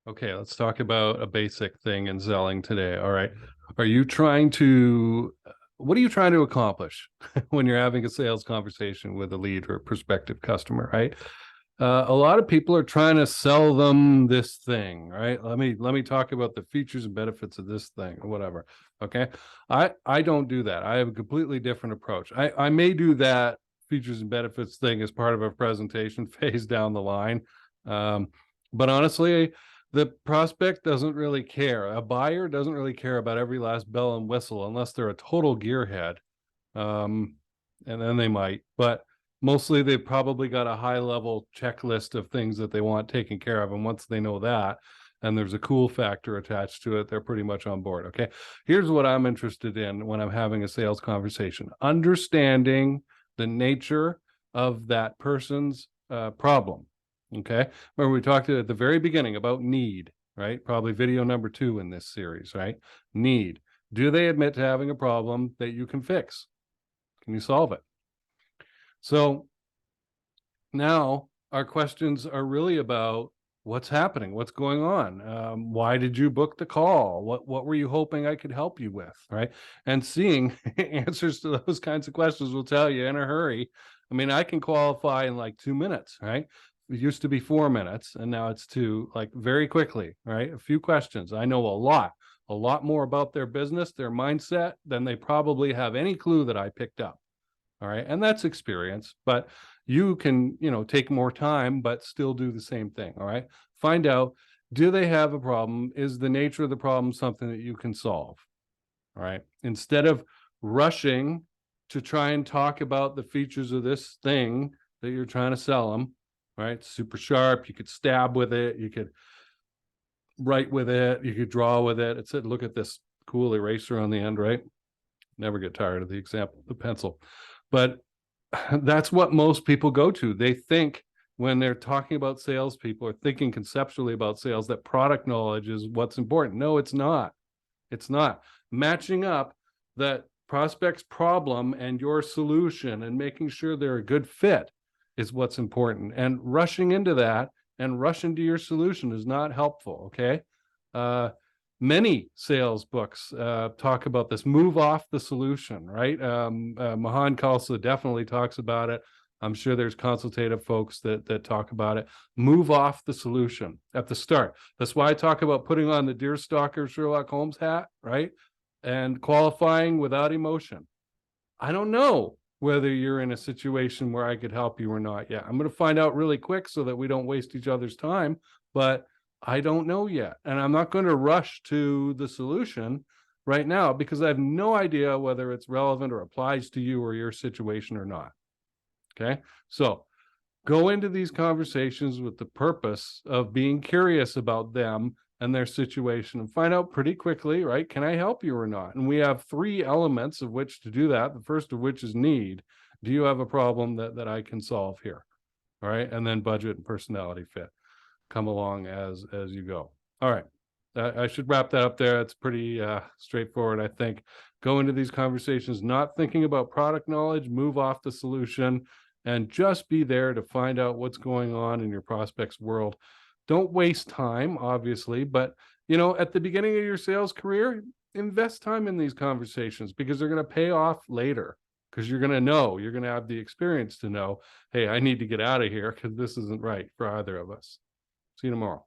Okay, let's talk about a basic thing in selling today. All right. Are you trying to, what are you trying to accomplish when you're having a sales conversation with a lead or a prospective customer, right? A lot of people are trying to sell them this thing, right? Let me talk about the features and benefits of this thing or whatever. Okay. I don't do that. I have a completely different approach. I may do that features and benefits thing as part of a presentation phase down the line. Um, but honestly, the prospect doesn't really care. A buyer doesn't really care about every last bell and whistle unless they're a total gearhead. Um, and then they might, but mostly they've probably got a high level checklist of things that they want taken care of. And once they know that, and there's a cool factor attached to it, they're pretty much on board. Okay. Here's what I'm interested in when I'm having a sales conversation: understanding the nature of that person's problem. Okay. Remember, we talked at the very beginning about need, right? Probably video number 2 in this series, right? Need. Do they admit to having a problem that you can fix? Can you solve it? So now our questions are really about what's happening, what's going on, why did you book the call, what were you hoping I could help you with, right? And seeing answers to those kinds of questions will tell you in a hurry. I mean, I can qualify in like 2 minutes, right? It used to be 4 minutes and now it's 2, like very quickly, right? A few questions. I know a lot more about their business, their mindset than they probably have any clue that I picked up. All right. And that's experience, but you can, take more time, but still do the same thing. All right. Find out, do they have a problem? Is the nature of the problem something that you can solve? All right. Instead of rushing to try and talk about the features of this thing that you're trying to sell them, right? Super sharp. You could stab with it. You could write with it. You could draw with it. It said, look at this cool eraser on the end, right? Never get tired of the example, the pencil. But that's what most people go to. They think when they're talking about salespeople or thinking conceptually about sales that product knowledge is what's important. No, it's not. It's not. Matching up that prospect's problem and your solution and making sure they're a good fit is what's important. And rushing into that and rush into your solution is not helpful. Okay. Many sales books talk about this: move off the solution, right? Mahan Khalsa definitely talks about it. I'm sure there's consultative folks that talk about it. Move off the solution at the start. That's why I talk about putting on the deerstalker Sherlock Holmes hat, right? And qualifying without emotion. I don't know whether you're in a situation where I could help you or not yet. I'm going to find out really quick so that we don't waste each other's time, but I don't know yet. And I'm not going to rush to the solution right now because I have no idea whether it's relevant or applies to you or your situation or not. Okay. So go into these conversations with the purpose of being curious about them and their situation and find out pretty quickly, right? Can I help you or not? And we have 3 elements of which to do that. The first of which is need. Do you have a problem that I can solve here? All right. And then budget and personality fit come along as you go. All right. I should wrap that up there. It's pretty straightforward, I think. Go into these conversations not thinking about product knowledge, move off the solution, and just be there to find out what's going on in your prospect's world. Don't waste time, obviously, but at the beginning of your sales career, invest time in these conversations because they're going to pay off later, because you're going to have the experience to know, hey, I need to get out of here because this isn't right for either of us. See you tomorrow.